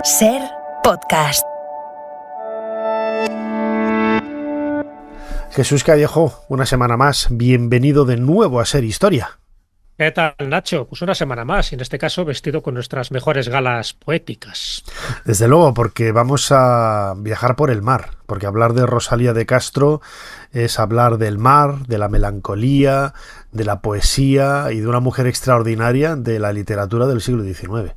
Ser podcast. Jesús Callejo, una semana más, bienvenido de nuevo a Ser Historia. ¿Qué tal, Nacho? Pues una semana más, y en este caso vestido con nuestras mejores galas poéticas. Desde luego, porque vamos a viajar por el mar, porque hablar de Rosalía de Castro es hablar del mar, de la melancolía, de la poesía y de una mujer extraordinaria de la literatura del siglo XIX.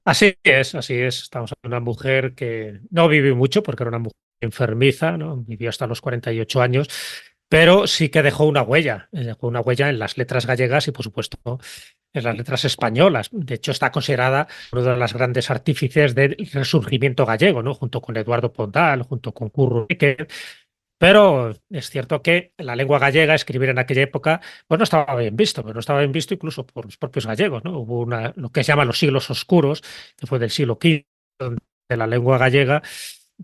Así es. Estamos hablando de una mujer que no vivió mucho porque era una mujer enfermiza, ¿no? Vivió hasta los 48 años, pero sí que dejó una huella en las letras gallegas y, por supuesto, en las letras españolas. De hecho, está considerada una de las grandes artífices del resurgimiento gallego, ¿no? Junto con Eduardo Pondal, junto con Curro Riquer. Pero es cierto que la lengua gallega, escribir en aquella época, pues no estaba bien visto, pero no estaba bien visto incluso por los propios gallegos, ¿no? Hubo lo que se llama los siglos oscuros, que fue del siglo XV, donde la lengua gallega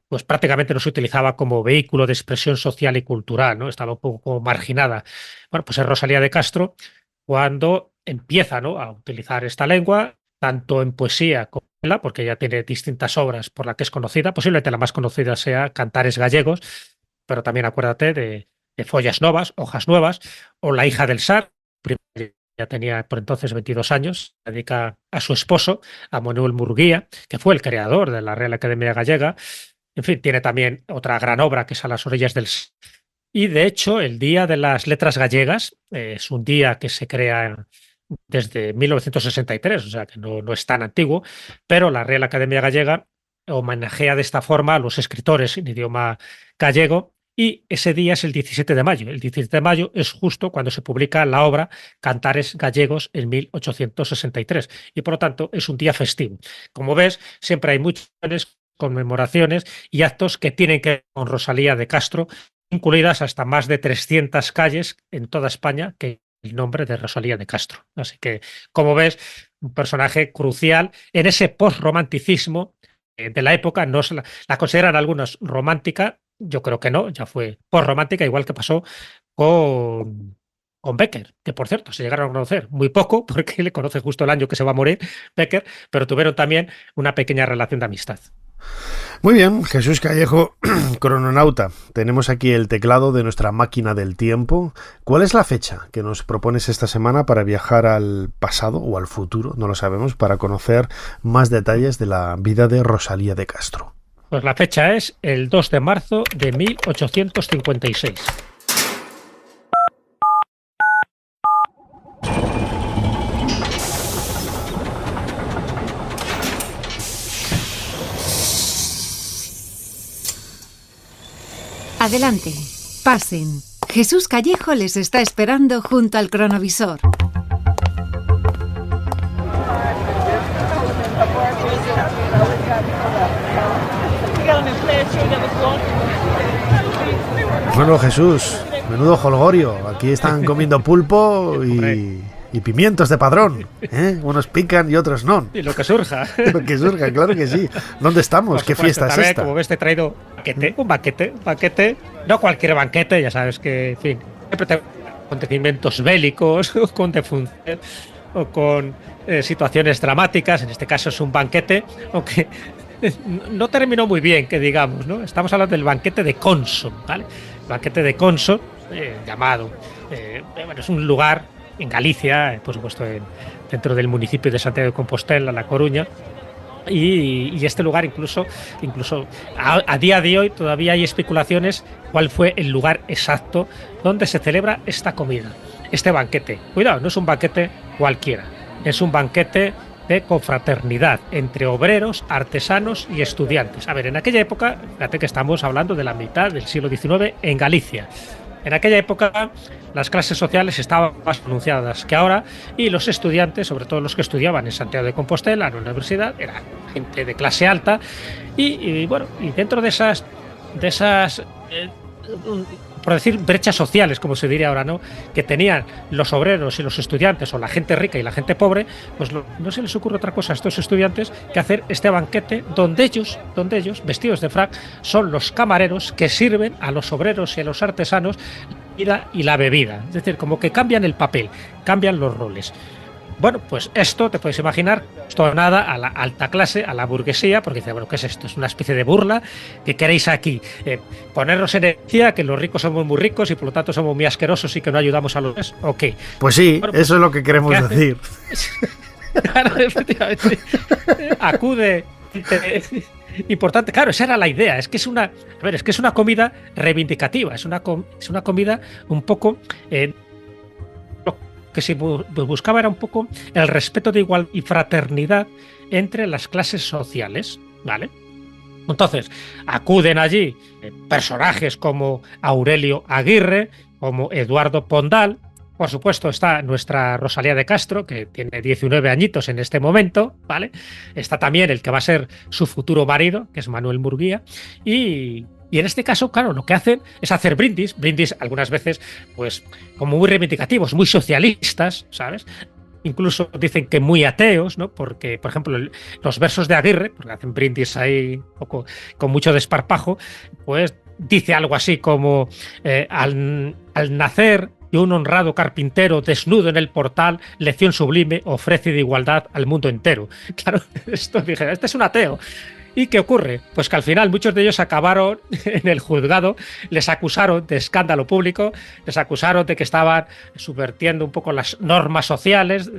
pues prácticamente no se utilizaba como vehículo de expresión social y cultural, ¿no? Estaba un poco marginada. Bueno, pues es Rosalía de Castro cuando empieza, ¿no?, a utilizar esta lengua, tanto en poesía como en novela, porque ella tiene distintas obras por las que es conocida. Posiblemente la más conocida sea Cantares gallegos, pero también acuérdate de Follas Novas, Hojas Nuevas, o La hija del Sar. Ya tenía por entonces 22 años, se dedica a su esposo, a Manuel Murguía, que fue el creador de la Real Academia Gallega. En fin, tiene también otra gran obra que es A las orillas del Sar. Y de hecho, el Día de las Letras Gallegas es un día que se crea desde 1963, o sea que no es tan antiguo, pero la Real Academia Gallega homenajea de esta forma a los escritores en idioma gallego. Y ese día es el 17 de mayo. El 17 de mayo es justo cuando se publica la obra Cantares gallegos en 1863. Y por lo tanto es un día festivo. Como ves, siempre hay muchas conmemoraciones y actos que tienen que ver con Rosalía de Castro, incluidas hasta más de 300 calles en toda España que el nombre de Rosalía de Castro. Así que, como ves, un personaje crucial en ese postromanticismo de la época. No se la consideran algunos romántica. Yo creo que no, ya fue romántica, igual que pasó con Becker, que por cierto se llegaron a conocer muy poco, porque le conoce justo el año que se va a morir Becker, pero tuvieron también una pequeña relación de amistad. Muy bien, Jesús Callejo, crononauta. Tenemos aquí el teclado de nuestra máquina del tiempo. ¿Cuál es la fecha que nos propones esta semana para viajar al pasado o al futuro? No lo sabemos, para conocer más detalles de la vida de Rosalía de Castro. Pues la fecha es el 2 de marzo de 1856. Adelante, pasen. Jesús Callejo les está esperando junto al cronovisor. Bueno, Jesús, menudo jolgorio. Aquí están comiendo pulpo y pimientos de Padrón, ¿eh? Unos pican y otros no. Y lo que surja. Lo que surja, claro que sí. ¿Dónde estamos? ¿Qué fiesta es esta? Como ves, te he traído un banquete, no cualquier banquete, ya sabes que, en fin, siempre te acontecimientos bélicos, con defunciones o con situaciones dramáticas. En este caso es un banquete, aunque no terminó muy bien, que digamos, ¿no? Estamos hablando del banquete de Consum, ¿vale? El banquete de Consum, llamado, bueno, es un lugar en Galicia, por supuesto, dentro del municipio de Santiago de Compostela, La Coruña. Y este lugar incluso a día de hoy todavía hay especulaciones cuál fue el lugar exacto donde se celebra esta comida, este banquete. Cuidado, no es un banquete cualquiera, es un banquete de confraternidad entre obreros, artesanos y estudiantes. A ver, en aquella época, fíjate que estamos hablando de la mitad del siglo XIX en Galicia. En aquella época las clases sociales estaban más pronunciadas que ahora y los estudiantes, sobre todo los que estudiaban en Santiago de Compostela, en la universidad, eran gente de clase alta y dentro de esas por decir, brechas sociales, como se diría ahora, ¿no?, que tenían los obreros y los estudiantes, o la gente rica y la gente pobre, pues no se les ocurre otra cosa a estos estudiantes que hacer este banquete donde ellos, vestidos de frac, son los camareros que sirven a los obreros y a los artesanos la comida y la bebida. Es decir, como que cambian el papel, cambian los roles. Bueno, pues esto te puedes imaginar, esto nada a la alta clase, a la burguesía, porque dice, bueno, ¿qué es esto? Es una especie de burla que queréis aquí. Ponernos en evidencia que los ricos somos muy ricos y por lo tanto somos muy asquerosos y que no ayudamos a los demás. Ok. Pues sí, Bueno, pues, eso es lo que queremos decir. Claro, efectivamente. Acude. Importante, claro, esa era la idea. Es que es una, a ver, es que es una comida reivindicativa, es una comida un poco lo que se buscaba era un poco el respeto de igualdad y fraternidad entre las clases sociales, ¿vale? Entonces, acuden allí personajes como Aurelio Aguirre, como Eduardo Pondal. Por supuesto, está nuestra Rosalía de Castro, que tiene 19 añitos en este momento, ¿vale? Está también el que va a ser su futuro marido, que es Manuel Murguía. Y en este caso, claro, lo que hacen es hacer brindis algunas veces, pues, como muy reivindicativos, muy socialistas, ¿sabes? Incluso dicen que muy ateos, ¿no? Porque, por ejemplo, los versos de Aguirre, porque hacen brindis ahí un poco, con mucho desparpajo, pues dice algo así como al nacer y un honrado carpintero desnudo en el portal, lección sublime ofrece de igualdad al mundo entero. Claro, esto dije, este es un ateo. ¿Y qué ocurre? Pues que al final muchos de ellos acabaron en el juzgado, les acusaron de escándalo público, les acusaron de que estaban subvertiendo un poco las normas sociales,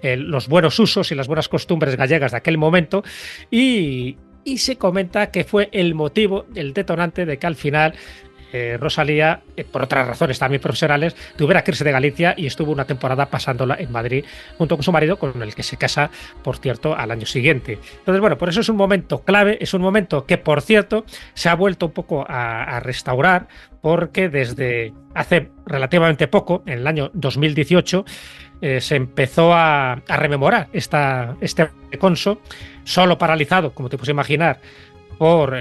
los buenos usos y las buenas costumbres gallegas de aquel momento, y se comenta que fue el motivo, el detonante de que al final Rosalía, por otras razones también profesionales, tuviera que irse de Galicia y estuvo una temporada pasándola en Madrid junto con su marido, con el que se casa, por cierto, al año siguiente. Entonces, bueno, por eso es un momento clave, es un momento que, por cierto, se ha vuelto un poco a restaurar, porque desde hace relativamente poco, en el año 2018, se empezó a rememorar este conso, solo paralizado, como te puedes imaginar, por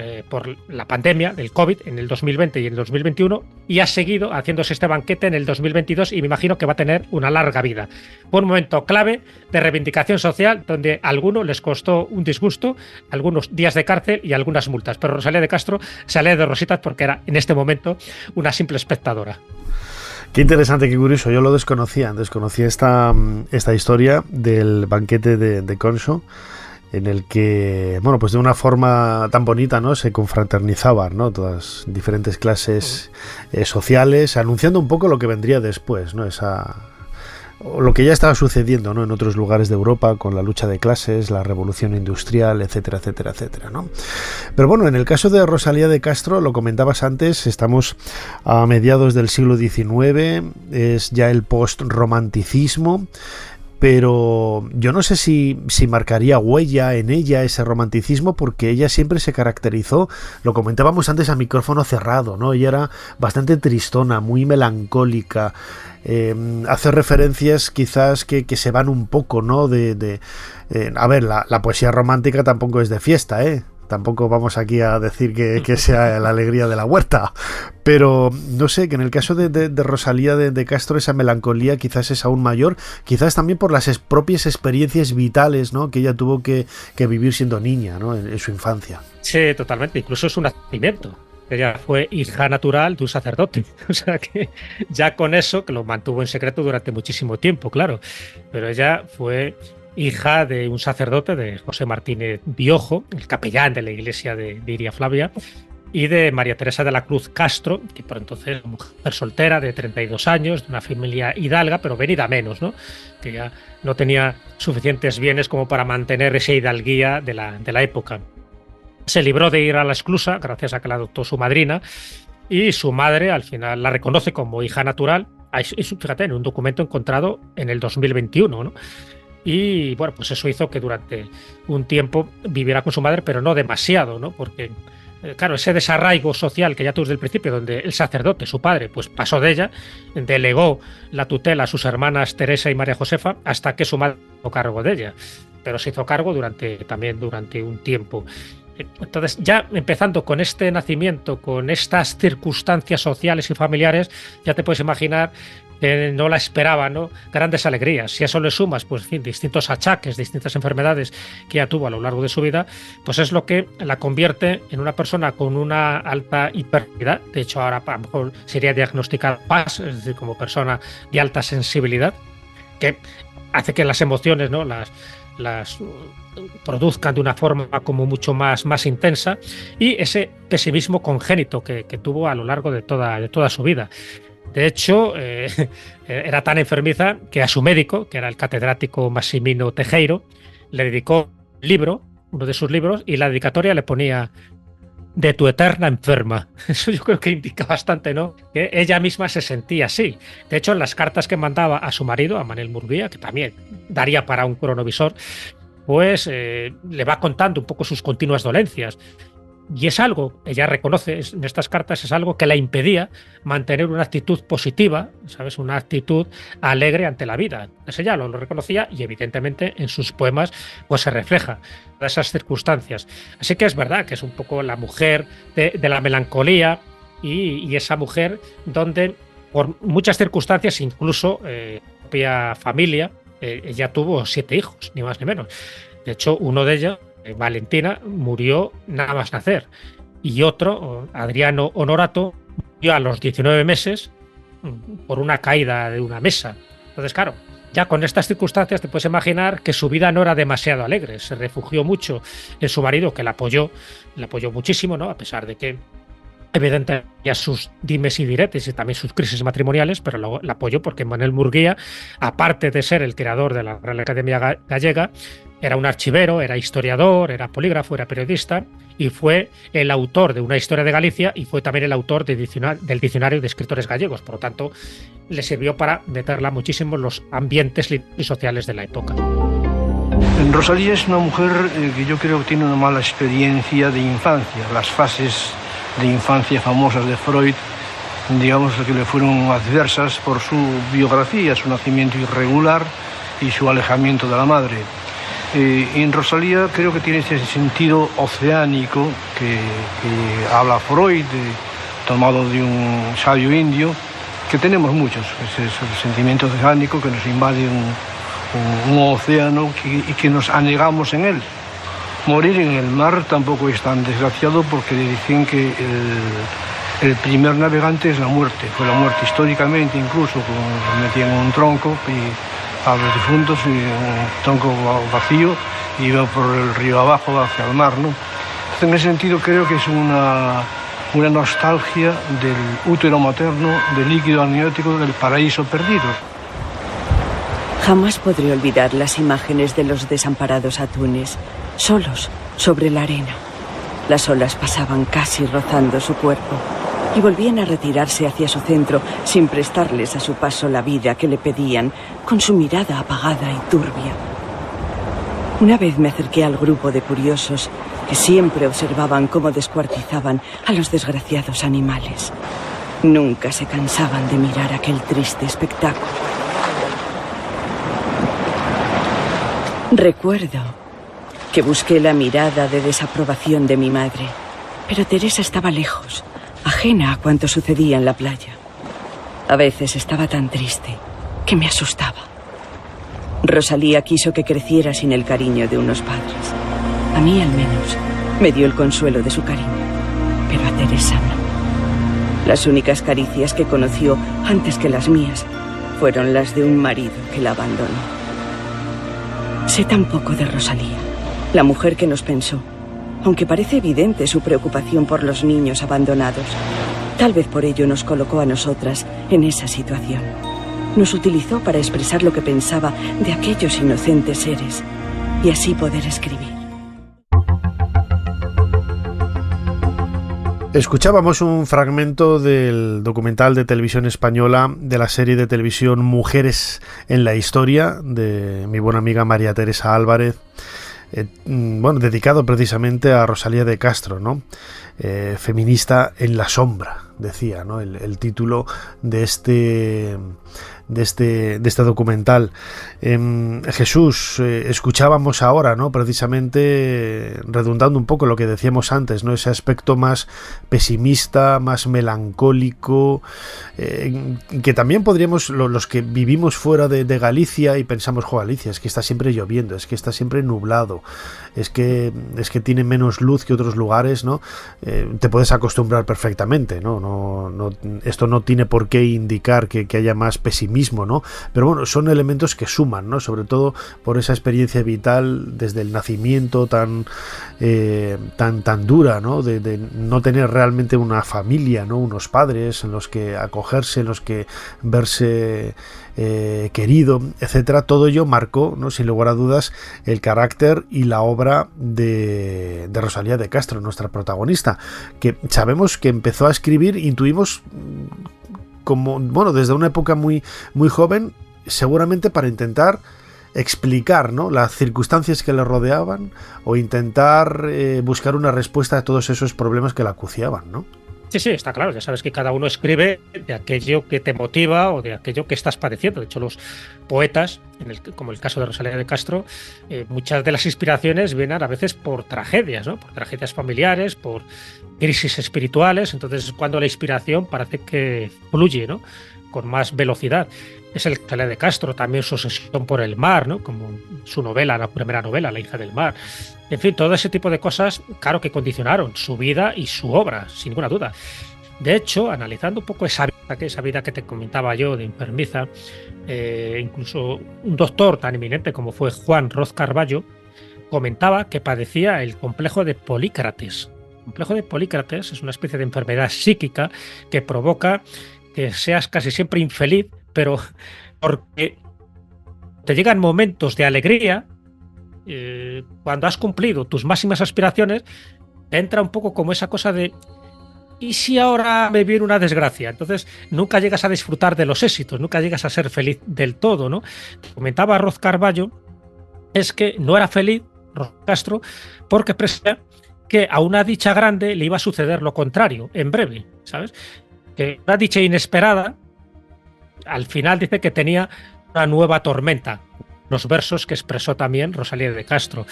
la pandemia del COVID en el 2020 y en el 2021, y ha seguido haciéndose este banquete en el 2022 y me imagino que va a tener una larga vida. Fue un momento clave de reivindicación social donde a algunos les costó un disgusto, algunos días de cárcel y algunas multas, pero Rosalía de Castro salía de rositas porque era en este momento una simple espectadora. Qué interesante, qué curioso. Yo lo desconocía esta historia del banquete de Conso, en el que, bueno, pues de una forma tan bonita, ¿no?, se confraternizaban, ¿no?, todas diferentes clases sociales, anunciando un poco lo que vendría después, ¿no?, lo que ya estaba sucediendo, ¿no?, en otros lugares de Europa con la lucha de clases, la revolución industrial, etcétera, etcétera, etcétera, ¿no? Pero bueno, en el caso de Rosalía de Castro, lo comentabas antes, estamos a mediados del siglo XIX, es ya el post-romanticismo, pero yo no sé si marcaría huella en ella ese romanticismo, porque ella siempre se caracterizó, lo comentábamos antes a micrófono cerrado, ¿no? Ella era bastante tristona, muy melancólica, hace referencias quizás que se van un poco, ¿no? A ver, la poesía romántica tampoco es de fiesta, ¿eh? Tampoco vamos aquí a decir que sea la alegría de la huerta, pero no sé, que en el caso de Rosalía de Castro esa melancolía quizás es aún mayor, quizás también por las propias experiencias vitales, ¿no?, que ella tuvo que vivir siendo niña, ¿no?, en su infancia. Sí, totalmente, incluso es un nacimiento. Ella fue hija natural de un sacerdote, o sea que ya con eso, que lo mantuvo en secreto durante muchísimo tiempo, claro, pero ella fue hija de un sacerdote, de José Martínez Biojo, el capellán de la iglesia de Iria Flavia, y de María Teresa de la Cruz Castro, que por entonces una mujer soltera de 32 años, de una familia hidalga, pero venida menos, ¿no?, que ya no tenía suficientes bienes como para mantener esa hidalguía de la época. Se libró de ir a la esclusa gracias a que la adoptó su madrina, y su madre al final la reconoce como hija natural, fíjate, en un documento encontrado en el 2021, ¿no? Y bueno, pues eso hizo que durante un tiempo viviera con su madre, pero no demasiado, ¿no? Porque, claro, ese desarraigo social que ya tuvo desde el principio, donde el sacerdote, su padre, pues pasó de ella, delegó la tutela a sus hermanas Teresa y María Josefa, hasta que su madre se hizo cargo de ella. Pero se hizo cargo también durante un tiempo. Entonces, ya empezando con este nacimiento, con estas circunstancias sociales y familiares, ya te puedes imaginar que no la esperaba, ¿no?, grandes alegrías. Si a eso le sumas, pues, en fin, distintos achaques, distintas enfermedades que ya tuvo a lo largo de su vida, pues es lo que la convierte en una persona con una alta hiperactividad. De hecho, ahora a lo mejor sería diagnosticada PAS, es decir, como persona de alta sensibilidad, que hace que las emociones, ¿no? las produzcan de una forma como mucho más intensa, y ese pesimismo congénito que tuvo a lo largo de toda su vida. De hecho, era tan enfermiza que a su médico, que era el catedrático Massimino Teijeiro, le dedicó un libro, uno de sus libros, y la dedicatoria le ponía "de tu eterna enferma". Eso yo creo que indica bastante, ¿no?, que ella misma se sentía así. De hecho, en las cartas que mandaba a su marido, a Manel Murguía, que también daría para un cronovisor, pues le va contando un poco sus continuas dolencias. Y es algo, ella reconoce en estas cartas, es algo que la impedía mantener una actitud positiva, ¿sabes? Una actitud alegre ante la vida. Entonces ella lo reconocía, y evidentemente en sus poemas pues se refleja todas esas circunstancias. Así que es verdad que es un poco la mujer de la melancolía, y esa mujer donde por muchas circunstancias, incluso propia familia, ella tuvo 7 hijos, ni más ni menos. De hecho, uno de ellos, Valentina, murió nada más nacer, y otro, Adriano Honorato, murió a los 19 meses por una caída de una mesa. Entonces, claro, ya con estas circunstancias te puedes imaginar que su vida no era demasiado alegre. Se refugió mucho en su marido, que la apoyó muchísimo, ¿no? A pesar de que evidentemente ya sus dimes y diretes y también sus crisis matrimoniales, pero la apoyó porque Manel Murguía, aparte de ser el creador de la Real Academia Gallega, era un archivero, era historiador, era polígrafo, era periodista, y fue el autor de una historia de Galicia, y fue también el autor del diccionario de escritores gallegos. Por lo tanto, le sirvió para meterla muchísimo en los ambientes y sociales de la época. Rosalía es una mujer que yo creo que tiene una mala experiencia de infancia. Las fases de infancia famosas de Freud, digamos que le fueron adversas por su biografía, su nacimiento irregular y su alejamiento de la madre. En Rosalía creo que tiene ese sentido oceánico que habla Freud, tomado de un sabio indio, que tenemos muchos, ese sentimiento oceánico que nos invade un océano y que nos anegamos en él. Morir en el mar tampoco es tan desgraciado, porque dicen que el primer navegante es la muerte, fue la muerte históricamente, incluso cuando metían un tronco a los difuntos, y un tronco vacío, y iba por el río abajo hacia el mar, ¿no? Entonces, en ese sentido creo que es una nostalgia del útero materno, del líquido amniótico, del paraíso perdido. Jamás podré olvidar las imágenes de los desamparados atunes, solos sobre la arena. Las olas pasaban casi rozando su cuerpo y volvían a retirarse hacia su centro sin prestarles a su paso la vida que le pedían, con su mirada apagada y turbia. Una vez me acerqué al grupo de curiosos que siempre observaban cómo descuartizaban a los desgraciados animales. Nunca se cansaban de mirar aquel triste espectáculo. Recuerdo que busqué la mirada de desaprobación de mi madre, pero Teresa estaba lejos, ajena a cuanto sucedía en la playa. A veces estaba tan triste que me asustaba. Rosalía quiso que creciera sin el cariño de unos padres. A mí, al menos, me dio el consuelo de su cariño, pero a Teresa no. Las únicas caricias que conoció antes que las mías fueron las de un marido que la abandonó. Sé tan poco de Rosalía, la mujer que nos pensó, aunque parece evidente su preocupación por los niños abandonados. Tal vez por ello nos colocó a nosotras en esa situación. Nos utilizó para expresar lo que pensaba de aquellos inocentes seres y así poder escribir. Escuchábamos un fragmento del documental de televisión española de la serie de televisión Mujeres en la Historia, de mi buena amiga María Teresa Álvarez, dedicado precisamente a Rosalía de Castro, ¿no? Feminista en la sombra, decía, ¿no? El título de este documental. Jesús, escuchábamos ahora, ¿no? Precisamente redundando un poco lo que decíamos antes, ¿no? Ese aspecto más pesimista, más melancólico, que también podríamos, los que vivimos fuera de Galicia y pensamos, Galicia, es que está siempre lloviendo, es que está siempre nublado, es que tiene menos luz que otros lugares, ¿no? Te puedes acostumbrar perfectamente, ¿no? Esto no tiene por qué indicar que haya más pesimismo mismo, ¿no? Pero bueno, son elementos que suman, ¿no? Sobre todo por esa experiencia vital desde el nacimiento tan dura, ¿no? De no tener realmente una familia, ¿no? Unos padres en los que acogerse, en los que verse querido, etcétera. Todo ello marcó, ¿no? Sin lugar a dudas, el carácter y la obra de Rosalía de Castro, nuestra protagonista, que sabemos que empezó a escribir, intuimos, como, bueno, desde una época muy, muy joven, seguramente para intentar explicar, ¿no?, las circunstancias que le rodeaban o intentar buscar una respuesta a todos esos problemas que la acuciaban, ¿no? Sí, sí, está claro. Ya sabes que cada uno escribe de aquello que te motiva o de aquello que estás padeciendo. De hecho, los poetas, como el caso de Rosalía de Castro, muchas de las inspiraciones vienen a veces por tragedias, ¿no? Por tragedias familiares, por crisis espirituales. Entonces, cuando la inspiración parece que fluye, ¿no?, con más velocidad. Es el Rosalía de Castro, también su obsesión por el mar, ¿no?, como su novela, la primera novela, La hija del mar. En fin, todo ese tipo de cosas, claro que condicionaron su vida y su obra, sin ninguna duda. De hecho, analizando un poco esa vida que te comentaba yo de enfermiza, incluso un doctor tan eminente como fue Juan Roz Carballo comentaba que padecía el complejo de Polícrates. El complejo de Polícrates es una especie de enfermedad psíquica que provoca que seas casi siempre infeliz, pero porque te llegan momentos de alegría, cuando has cumplido tus máximas aspiraciones, te entra un poco como esa cosa de ¿y si ahora me viene una desgracia? Entonces nunca llegas a disfrutar de los éxitos, nunca llegas a ser feliz del todo, ¿no? Comentaba Roz Carballo, es que no era feliz, Roz Castro, porque presentía que a una dicha grande le iba a suceder lo contrario, en breve, ¿sabes? Que una dicha inesperada, al final dice que tenía una nueva tormenta. Los versos que expresó también Rosalía de Castro.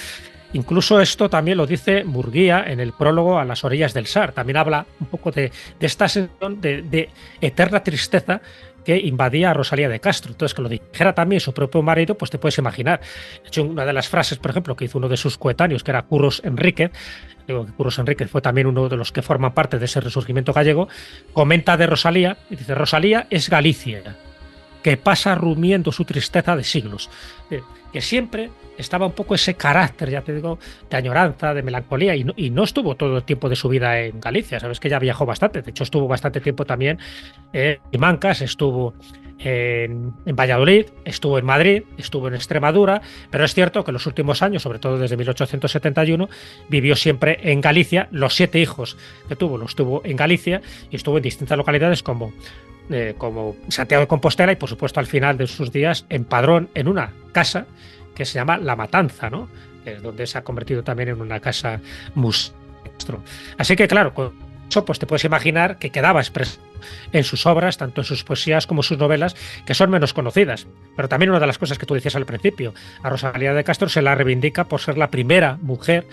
Incluso esto también lo dice Murguía en el prólogo a Las orillas del Sar. También habla un poco de esta sensación de eterna tristeza que invadía a Rosalía de Castro. Entonces, que lo dijera también su propio marido, pues te puedes imaginar. De hecho, una de las frases, por ejemplo, que hizo uno de sus coetáneos, que era Curros Enríquez, digo que Curros Enríquez fue también uno de los que forman parte de ese resurgimiento gallego, comenta de Rosalía, y dice: Rosalía es Galicia, que pasa rumiendo su tristeza de siglos. Que siempre estaba un poco ese carácter, ya te digo, de añoranza, de melancolía, y no estuvo todo el tiempo de su vida en Galicia. Sabes que ella viajó bastante, de hecho estuvo bastante tiempo también en Mancas, estuvo en Valladolid, estuvo en Madrid, estuvo en Extremadura, pero es cierto que en los últimos años, sobre todo desde 1871, vivió siempre en Galicia. Los 7 hijos que tuvo los tuvo en Galicia y estuvo en distintas localidades como Santiago de Compostela y, por supuesto, al final de sus días en Padrón, en una casa que se llama La Matanza, ¿no?, que es donde se ha convertido también en una casa museo. Así que, claro, con eso pues te puedes imaginar que quedaba expresado en sus obras, tanto en sus poesías como en sus novelas, que son menos conocidas. Pero también una de las cosas que tú decías al principio, a Rosalía de Castro se la reivindica por ser la primera mujer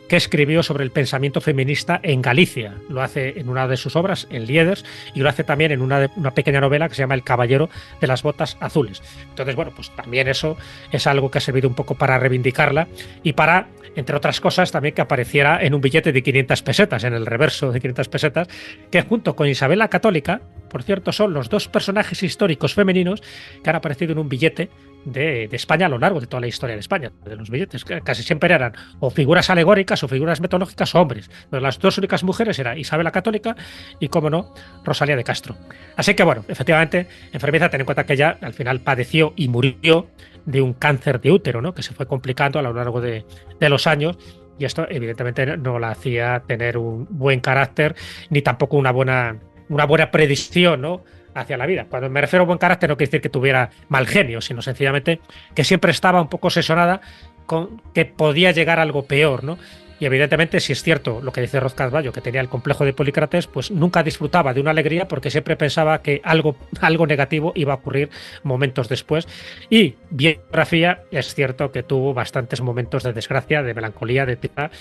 que escribió sobre el pensamiento feminista en Galicia. Lo hace en una de sus obras, en Lieders, y lo hace también en una pequeña novela que se llama El caballero de las botas azules. Entonces, bueno, pues también eso es algo que ha servido un poco para reivindicarla y para, entre otras cosas, también que apareciera en un billete de 500 pesetas, en el reverso de 500 pesetas, que junto con Isabel la Católica, por cierto, son los 2 personajes históricos femeninos que han aparecido en un billete de España a lo largo de toda la historia de España, de los billetes, que casi siempre eran o figuras alegóricas o figuras mitológicas o hombres. Pero las 2 únicas mujeres eran Isabel la Católica y, como no, Rosalía de Castro. Así que, bueno, efectivamente, enfermiza, ten en cuenta que ella al final padeció y murió de un cáncer de útero, ¿no?, que se fue complicando a lo largo de los años, y esto evidentemente no la hacía tener un buen carácter ni tampoco una buena predicción, ¿no?, hacia la vida. Cuando me refiero a buen carácter no quiere decir que tuviera mal genio, sino sencillamente que siempre estaba un poco obsesionada con que podía llegar algo peor, ¿no? Y evidentemente, si es cierto lo que dice Roz Carballo, que tenía el complejo de Polícrates, pues nunca disfrutaba de una alegría porque siempre pensaba que algo negativo iba a ocurrir momentos después. Y biografía, es cierto que tuvo bastantes momentos de desgracia, de melancolía, de tristeza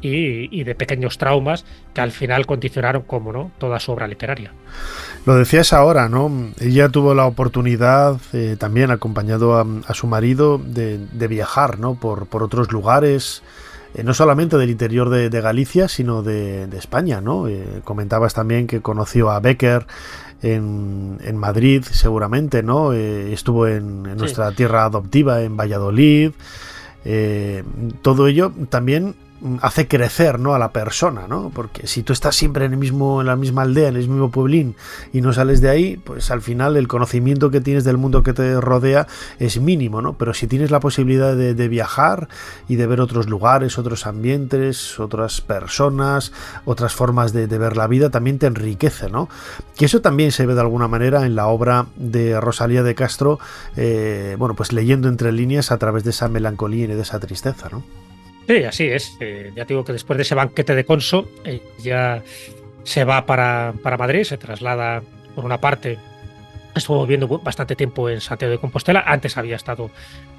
y de pequeños traumas que al final condicionaron, como no, toda su obra literaria. Lo decías ahora, ¿no? Ella tuvo la oportunidad, también acompañado a su marido, de viajar, ¿no?, por otros lugares, no solamente del interior de Galicia, sino de España, ¿no? Comentabas también que conoció a Bécquer en Madrid, seguramente, ¿no? Estuvo en nuestra tierra adoptiva, en Valladolid. Todo ello también hace crecer, ¿no?, a la persona, ¿no? Porque si tú estás siempre en la misma aldea, en el mismo pueblín, y no sales de ahí, pues al final el conocimiento que tienes del mundo que te rodea es mínimo, ¿no? Pero si tienes la posibilidad de viajar y de ver otros lugares, otros ambientes, otras personas, otras formas de ver la vida, también te enriquece, ¿no? Que eso también se ve de alguna manera en la obra de Rosalía de Castro, bueno, pues leyendo entre líneas a través de esa melancolía y de esa tristeza, ¿no? Sí, así es. Ya te digo que después de ese banquete de Conso, ella se va para Madrid, se traslada por una parte. Estuvo viviendo bastante tiempo en Santiago de Compostela, antes había estado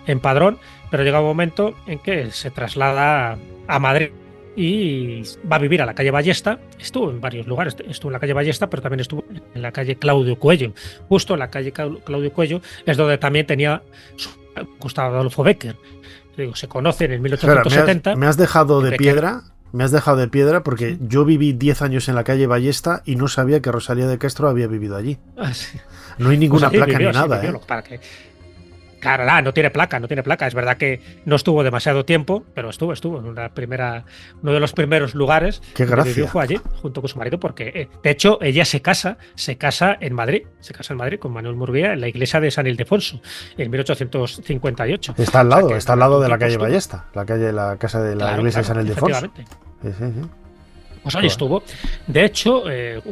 en Padrón, pero llega un momento en que se traslada a Madrid y va a vivir a la calle Ballesta. Estuvo en varios lugares, estuvo en la calle Ballesta, pero también estuvo en la calle Claudio Cuello. Justo en la calle Claudio Cuello es donde también tenía su Gustavo Adolfo Bécquer. Digo, se conocen en 1870. Espera, me has dejado de piedra. Me has dejado de piedra porque yo viví 10 años en la calle Ballesta y no sabía que Rosalía de Castro había vivido allí. Ah, sí. No hay ninguna Pues placa vivió, ni nada, vivió, para que... Claro, no tiene placa. Es verdad que no estuvo demasiado tiempo, pero estuvo en uno de los primeros lugares. Qué donde gracia. vivió fue allí, junto con su marido, porque de hecho ella se casa en Madrid, con Manuel Murguía en la iglesia de San Ildefonso, en 1858. Está al lado, O sea, está al lado de la calle estuvo. Ballesta, la casa de la iglesia de San Ildefonso. Sí. Pues ahí estuvo. De hecho,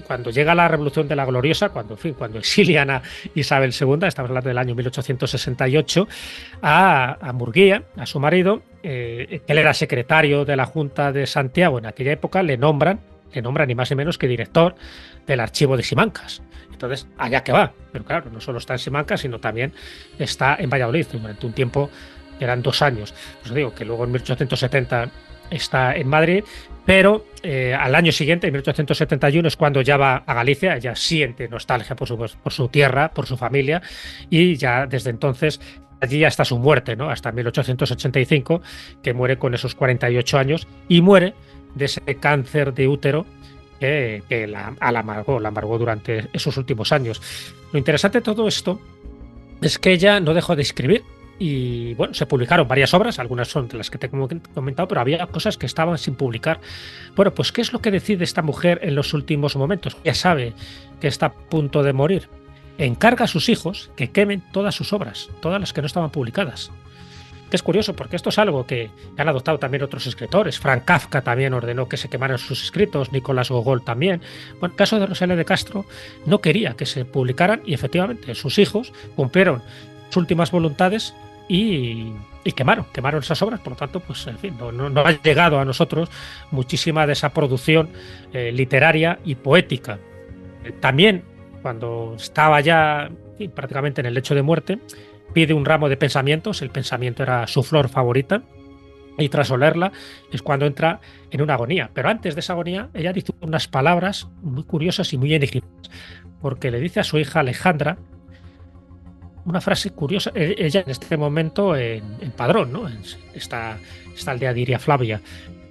cuando llega la Revolución de la Gloriosa, cuando exilian a Isabel II, estamos hablando del año 1868, a Murguía, a su marido, que él era secretario de la Junta de Santiago en aquella época, le nombran ni más ni menos que director del archivo de Simancas. Entonces, allá que va. Pero claro, no solo está en Simancas, sino también está en Valladolid. Durante un tiempo, eran 2 años. Pues digo que luego en 1870 está en Madrid, pero al año siguiente, en 1871, es cuando ya va a Galicia. Ella siente nostalgia por su tierra, por su familia, y ya desde entonces allí hasta su muerte, ¿no? Hasta 1885, que muere con esos 48 años y muere de ese cáncer de útero que la amargó durante esos últimos años. Lo interesante de todo esto es que ella no dejó de escribir. Y bueno, se publicaron varias obras, algunas son de las que te he comentado, pero había cosas que estaban sin publicar. Bueno, pues ¿qué es lo que decide esta mujer en los últimos momentos? Ya sabe que está a punto de morir. Encarga a sus hijos que quemen todas sus obras, todas las que no estaban publicadas. Que es curioso, porque esto es algo que han adoptado también otros escritores. Franz Kafka también ordenó que se quemaran sus escritos, Nicolás Gogol también. Bueno, el caso de Rosalía de Castro no quería que se publicaran y efectivamente sus hijos cumplieron sus últimas voluntades y quemaron esas obras. Por lo tanto, pues en fin, no ha llegado a nosotros muchísima de esa producción literaria y poética. También, cuando estaba ya prácticamente en el lecho de muerte, pide un ramo de pensamientos. El pensamiento era su flor favorita, y tras olerla es cuando entra en una agonía. Pero antes de esa agonía, ella dice unas palabras muy curiosas y muy enigmáticas, porque le dice a su hija Alejandra una frase curiosa. Ella en este momento en Padrón, ¿no? Esta aldea de Iria Flavia,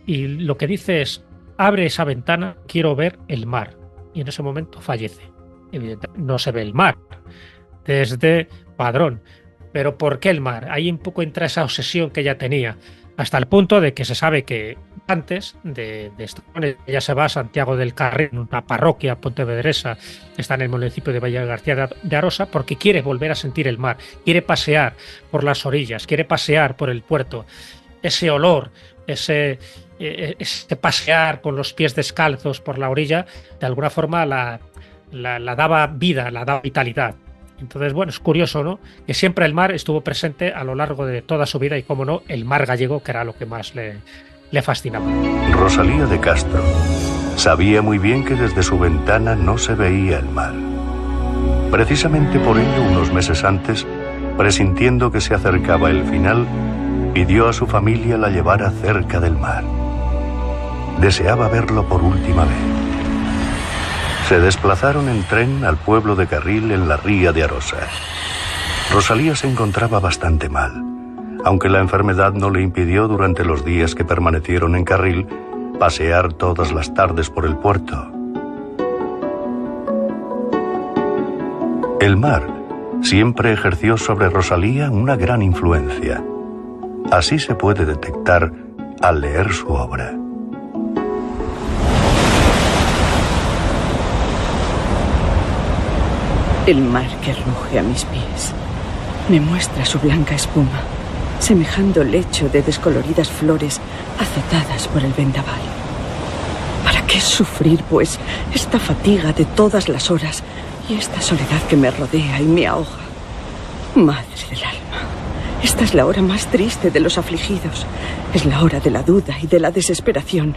y lo que dice es: abre esa ventana, quiero ver el mar. Y en ese momento fallece. Evidentemente no se ve el mar desde Padrón. Pero ¿por qué el mar? Ahí un poco entra esa obsesión que ella tenía, hasta el punto de que se sabe que antes de esto, ella se va a Santiago del Carril, una parroquia pontevedresa, está en el municipio de Valle García de Arosa, porque quiere volver a sentir el mar, quiere pasear por las orillas, quiere pasear por el puerto. Ese olor, ese pasear con los pies descalzos por la orilla, de alguna forma la daba vida, la daba vitalidad. Entonces, bueno, es curioso, ¿no?, que siempre el mar estuvo presente a lo largo de toda su vida, y, cómo no, el mar gallego, que era lo que más le fascinaba. Rosalía de Castro sabía muy bien que desde su ventana no se veía el mar. Precisamente por ello, unos meses antes, presintiendo que se acercaba el final, pidió a su familia la llevara cerca del mar. Deseaba verlo por última vez. Se desplazaron en tren al pueblo de Carril, en la ría de Arosa. Rosalía se encontraba bastante mal. aunque la enfermedad no le impidió durante los días que permanecieron en carril pasear todas las tardes por el puerto. El mar siempre ejerció sobre Rosalía una gran influencia. Así se puede detectar al leer su obra. El mar que ruge a mis pies me muestra su blanca espuma, semejando lecho de descoloridas flores azotadas por el vendaval. ¿Para qué sufrir, pues, esta fatiga de todas las horas y esta soledad que me rodea y me ahoga? Madre del alma, esta es la hora más triste de los afligidos. Es la hora de la duda y de la desesperación.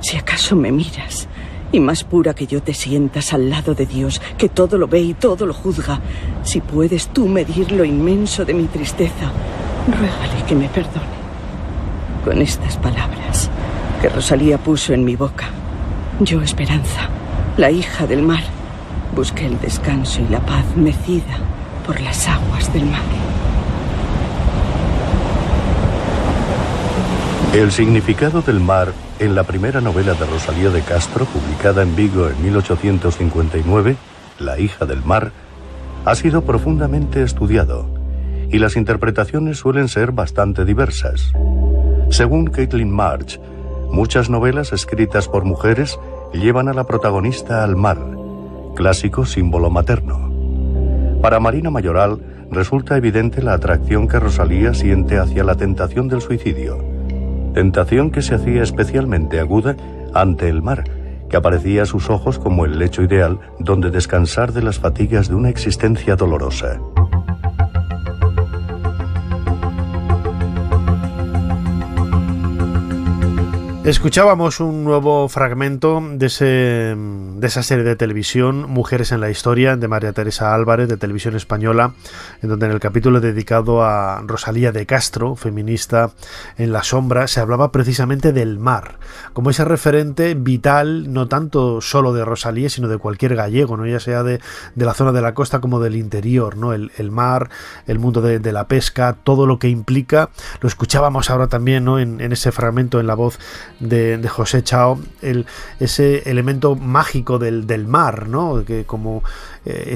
Si acaso me miras, y más pura que yo te sientas al lado de Dios, que todo lo ve y todo lo juzga, si puedes tú medir lo inmenso de mi tristeza, ruégale que me perdone. Con estas palabras que Rosalía puso en mi boca, yo, Esperanza, la hija del mar, busqué el descanso y la paz mecida por las aguas del mar. El significado del mar en la primera novela de Rosalía de Castro, publicada en Vigo en 1859, La hija del mar, ha sido profundamente estudiado y las interpretaciones suelen ser bastante diversas. Según Caitlin March, muchas novelas escritas por mujeres llevan a la protagonista al mar, clásico símbolo materno. Para Marina Mayoral resulta evidente la atracción que Rosalía siente hacia la tentación del suicidio. Tentación que se hacía especialmente aguda ante el mar, que aparecía a sus ojos como el lecho ideal donde descansar de las fatigas de una existencia dolorosa. Escuchábamos un nuevo fragmento de esa serie de televisión, Mujeres en la Historia, de María Teresa Álvarez, de Televisión Española, en donde en el capítulo dedicado a Rosalía de Castro, feminista en la sombra, se hablaba precisamente del mar, como ese referente vital, no tanto solo de Rosalía, sino de cualquier gallego, ¿no? Ya sea de la zona de la costa como del interior, ¿no? El mar, el mundo de la pesca, todo lo que implica. Lo escuchábamos ahora también, ¿no? En ese fragmento, en la voz de José Chao, ese elemento mágico del mar, ¿no? Que como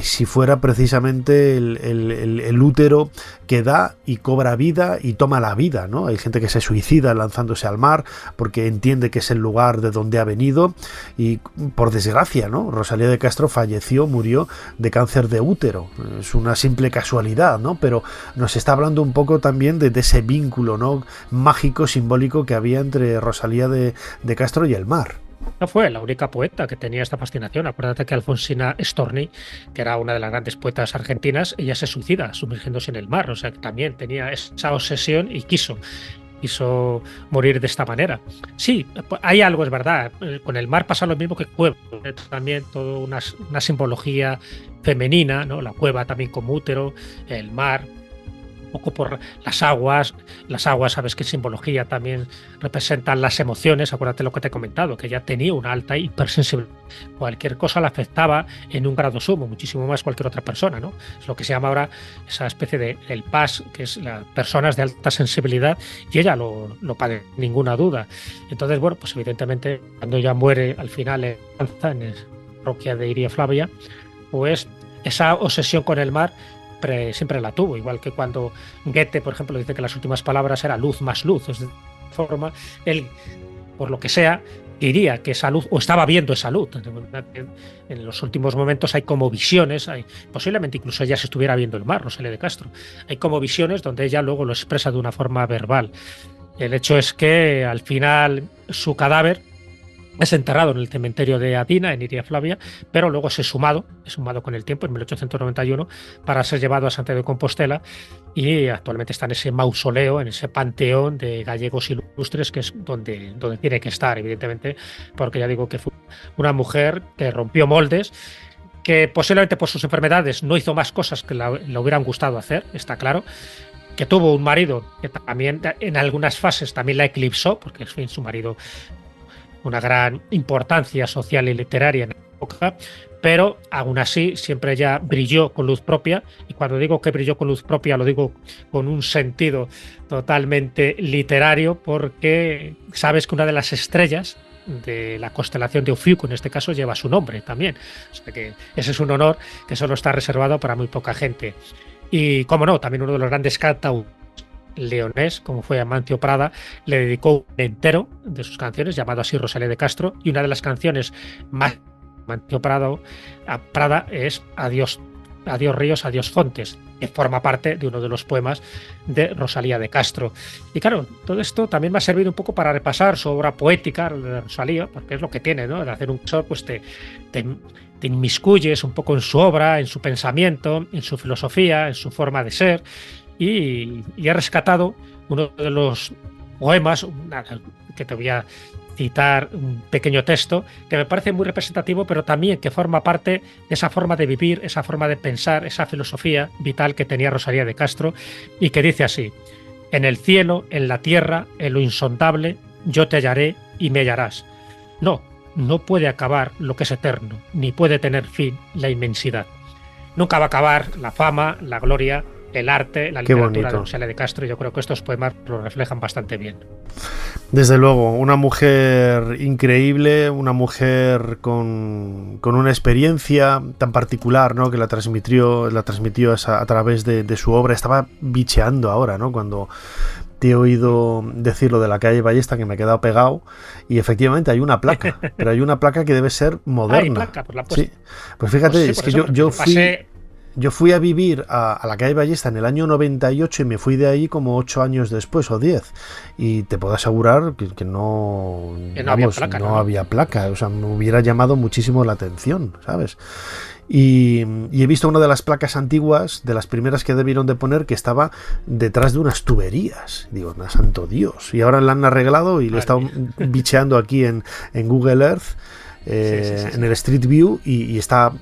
si fuera precisamente el útero que da y cobra vida y toma la vida, ¿no? Hay gente que se suicida lanzándose al mar porque entiende que es el lugar de donde ha venido y, por desgracia, ¿no? Rosalía de Castro falleció, murió de cáncer de útero. Es una simple casualidad, ¿no? Pero nos está hablando un poco también de ese vínculo, ¿no? Mágico, simbólico que había entre Rosalía de Castro y el mar. No fue la única poeta que tenía esta fascinación. Acuérdate que Alfonsina Storni, que era una de las grandes poetas argentinas, ella se suicida sumergiéndose en el mar. O sea, que también tenía esa obsesión y quiso morir de esta manera. Sí, hay algo, es verdad. Con el mar pasa lo mismo que cueva. También toda una simbología femenina, ¿no? La cueva también como útero, el mar, un poco por las aguas. Las aguas, sabes que simbología también representan las emociones. Acuérdate lo que te he comentado, que ella tenía una alta hipersensibilidad. Cualquier cosa la afectaba en un grado sumo, muchísimo más cualquier otra persona, ¿no? Es lo que se llama ahora esa especie de el PAS, que es las personas de alta sensibilidad, y ella lo padece, ninguna duda. Entonces, bueno, pues evidentemente cuando ella muere al final en la parroquia de Iria Flavia, pues esa obsesión con el mar siempre la tuvo, igual que cuando Goethe, por ejemplo, dice que las últimas palabras era luz más luz. Es de forma, él, por lo que sea, diría que esa luz, o estaba viendo esa luz. En los últimos momentos hay como visiones, posiblemente incluso ella se estuviera viendo el mar, Rosalía de Castro. Hay como visiones donde ella luego lo expresa de una forma verbal. El hecho es que al final su cadáver es enterrado en el cementerio de Adina, en Iria Flavia, pero luego es sumado con el tiempo, en 1891, para ser llevado a Santiago de Compostela, y actualmente está en ese mausoleo, en ese panteón de gallegos ilustres, que es donde tiene que estar, evidentemente, porque ya digo que fue una mujer que rompió moldes, que posiblemente por sus enfermedades no hizo más cosas que le hubieran gustado hacer, está claro, que tuvo un marido que también en algunas fases también la eclipsó, porque en fin, su marido una gran importancia social y literaria en la época, pero aún así siempre ella brilló con luz propia, y cuando digo que brilló con luz propia lo digo con un sentido totalmente literario, porque sabes que una de las estrellas de la constelación de Ofiuco, en este caso, lleva su nombre también. O sea que ese es un honor que solo está reservado para muy poca gente. Y, como no, también uno de los grandes cantautores leonés, como fue Amancio Prada, le dedicó un entero de sus canciones, llamado así Rosalía de Castro, y una de las canciones más de Amancio Prada es Adiós ríos, adiós fontes, que forma parte de uno de los poemas de Rosalía de Castro. Y claro, todo esto también me ha servido un poco para repasar su obra poética de Rosalía, porque es lo que tiene, ¿no? De hacer un caso, pues te inmiscuyes un poco en su obra, en su pensamiento, en su filosofía, en su forma de ser, y he rescatado uno de los poemas que te voy a citar, un pequeño texto que me parece muy representativo, pero también que forma parte de esa forma de vivir, esa forma de pensar, esa filosofía vital que tenía Rosalía de Castro, y que dice así: en el cielo, en la tierra, en lo insondable, yo te hallaré y me hallarás. No puede acabar lo que es eterno, ni puede tener fin la inmensidad. Nunca va a acabar la fama, la gloria, el arte, la literatura de Rosalía de Castro, y yo creo que estos poemas lo reflejan bastante bien. Desde luego, una mujer increíble, una mujer con una experiencia tan particular, ¿no? Que la transmitió a través de su obra. Estaba bicheando ahora, ¿no? Cuando te he oído decir lo de la calle Ballesta, que me he quedado pegado, y efectivamente hay una placa, pero hay una placa que debe ser moderna. Hay placa, pues la sí. Pues fíjate, pues sí, es que yo fui a vivir a la calle Ballesta en el año 98 y me fui de ahí como 8 años después o 10. Y te puedo asegurar que no había placa. O sea, me hubiera llamado muchísimo la atención, ¿sabes? Y he visto una de las placas antiguas, de las primeras que debieron de poner, que estaba detrás de unas tuberías. Digo, santo Dios. Y ahora la han arreglado y le he estado bicheando aquí en Google Earth. Sí. En el Street View, y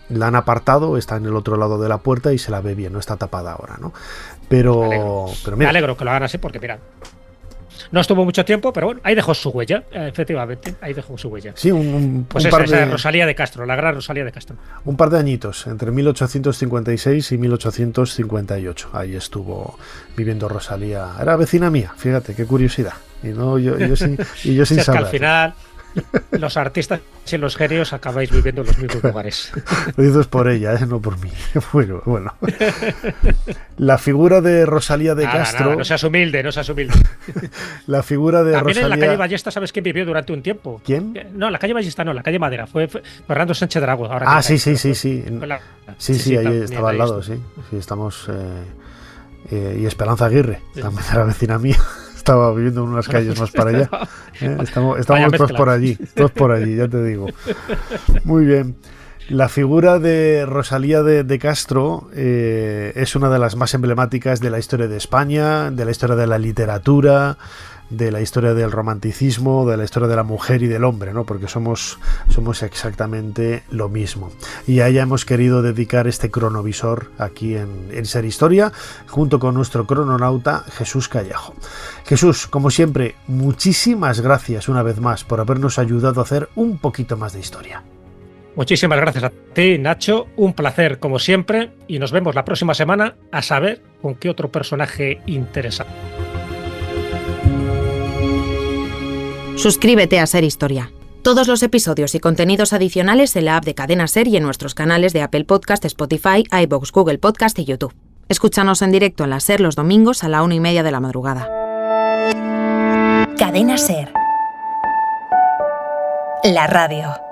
la han apartado, está en el otro lado de la puerta y se la ve bien, no está tapada ahora, ¿no? Pero mira, me alegro que lo hagan así, porque mira, no estuvo mucho tiempo, pero bueno, ahí dejó su huella, efectivamente, ahí dejó su huella. Sí, pues esa es Rosalía de Castro, la gran Rosalía de Castro. Un par de añitos, entre 1856 y 1858, ahí estuvo viviendo Rosalía. Era vecina mía, fíjate, qué curiosidad. Y yo sin saber. Que al final los artistas y los genios acabáis viviendo en los mismos lugares. Lo dices por ella, no por mí. Bueno. La figura de Rosalía de Castro... No seas humilde. La figura de también Rosalía... en la calle Ballesta, ¿sabes quién vivió durante un tiempo? ¿Quién? No, la calle Ballesta no, la calle Madera. Fue Fernando Sánchez Dragó. Sí. Sí, ahí estaba al lado, sí. Estamos... y Esperanza Aguirre, también era vecina mía. Estaba viviendo en unas calles más para allá. Estamos todos por allí, ya te digo. Muy bien. La figura de Rosalía de Castro es una de las más emblemáticas de la historia de España, de la historia de la literatura, de la historia del romanticismo, de la historia de la mujer y del hombre, ¿no? Porque somos exactamente lo mismo. Y a ella hemos querido dedicar este cronovisor aquí en Ser Historia, junto con nuestro crononauta Jesús Callejo. Jesús, como siempre, muchísimas gracias una vez más por habernos ayudado a hacer un poquito más de historia. Muchísimas gracias a ti, Nacho. Un placer, como siempre, y nos vemos la próxima semana a saber con qué otro personaje interesante. Suscríbete a Ser Historia. Todos los episodios y contenidos adicionales en la app de Cadena Ser y en nuestros canales de Apple Podcast, Spotify, iVoox, Google Podcast y YouTube. Escúchanos en directo en la Ser los domingos a la 1:30 de la madrugada. Cadena Ser. La radio.